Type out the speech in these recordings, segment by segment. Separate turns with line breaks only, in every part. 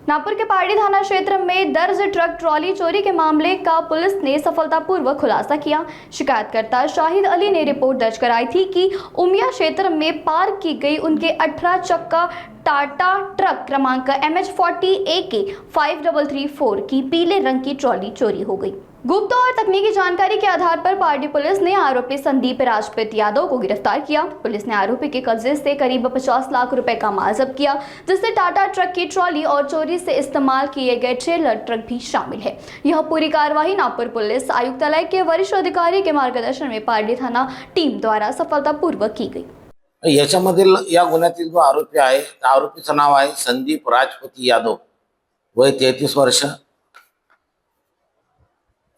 नागपुर के पारडी थाना क्षेत्र में दर्ज ट्रक ट्रॉली चोरी के मामले का पुलिस ने सफलतापूर्वक खुलासा किया। शिकायतकर्ता शाहिद अली ने रिपोर्ट दर्ज कराई थी कि उमिया क्षेत्र में पार्क की गई उनके 18 चक्का टाटा ट्रक क्रमांक MH40AK 5334 की पीले रंग की ट्रॉली चोरी हो गई। गुप्त और तकनीकी जानकारी के आधार पर पारडी पुलिस ने आरोपी संदीप राजपूत यादव को गिरफ्तार किया। पुलिस ने आरोपी के कब्जे से करीब 50 लाख रुपए का माल जब्त किया, जिससे टाटा ट्रक की ट्रॉली और चोरी से इस्तेमाल किए गए ट्रेलर ट्रक भी शामिल है। यह पूरी कार्रवाई नागपुर पुलिस आयुक्तालय के वरिष्ठ अधिकारी के मार्गदर्शन में पारडी थाना टीम द्वारा सफलतापूर्वक की गई।
याच्यामधील या गुन्ह्यातील जो आरोपी आहे त्या आरोपीचं नाव आहे संदीप राजपूत यादव, वय 33 वर्ष।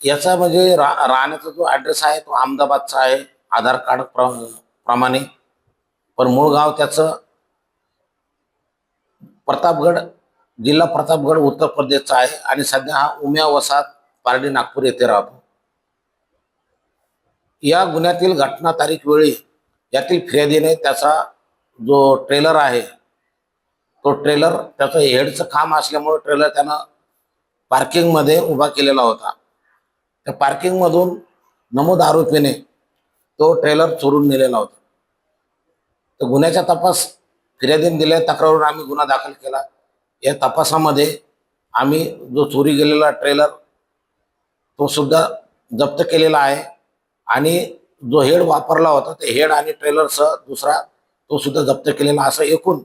याचा म्हणजे राहण्याचा जो ॲड्रेस आहे तो अहमदाबादचा आहे आधार कार्ड प्रमाणे, पण मूळ गाव त्याचं प्रतापगड, जिल्हा प्रतापगड, उत्तर प्रदेशचा आहे आणि सध्या हा उमिया वसाहत पारडी नागपूर येथे राहतो। या गुन्ह्यातील घटना तारीख वेळी यातील फिर्यादीने त्याचा जो ट्रेलर आहे तो ट्रेलर त्याचं हेडचं खांब असल्यामुळे ट्रेलर त्यानं पार्किंगमध्ये उभा केलेला होता। त्या पार्किंगमधून नमूद आरोपीने तो ट्रेलर चोरून नेलेला होता। तर गुन्ह्याचा तपास फिर्यादीने दिल्या तक्रारीवर आम्ही गुन्हा दाखल केला। या तपासामध्ये आम्ही जो चोरी गेलेला ट्रेलर तो सुद्धा जप्त केलेला आहे आणि जो हेड वापरला होता ते हेड आणि ट्रेलरसह दुसरा तो सुद्धा जप्त केलेला, असं एकूण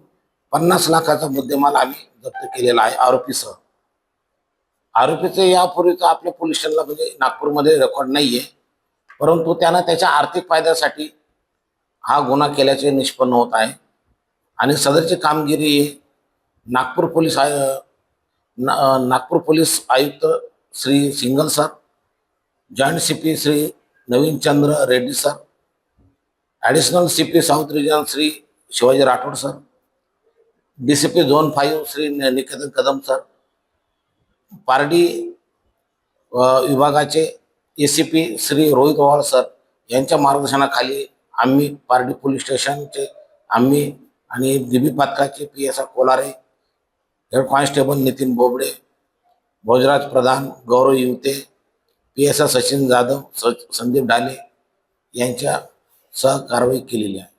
50 लाखाचा मुद्देमाल आम्ही जप्त केलेला आहे आरोपीसह। आरोपीचे यापूर्वीचा आपल्या पोलीस स्टेशनला म्हणजे नागपूरमध्ये रेकॉर्ड नाहीये, परंतु त्यानं त्याच्या आर्थिक फायद्यासाठी हा गुन्हा केल्याचे निष्पन्न होत आहे आणि सदरची कामगिरी नागपूर पोलीस आयुक्त Shri Singal sir, joint CP Shri Navin Chandra Reddy sir, additional CP south region Shri Shivaji Rathod sir, DCP zone 5 Shri Niketan Kadam sir, Pardi विभागाचे ACP श्री रोहित वाळ सर यांच्या मार्गदर्शनाखाली आम्ही पारडी पोलीस स्टेशनचे आम्ही आणि DB पथकाचे PSI Kolare, head constable Nitin Bobde, Bhojraj Pradhan, Gaurav Yuvte, PSI Sachin Jadhav, Sandeep Dhale यांच्या सह कारवाई केलेली आहे।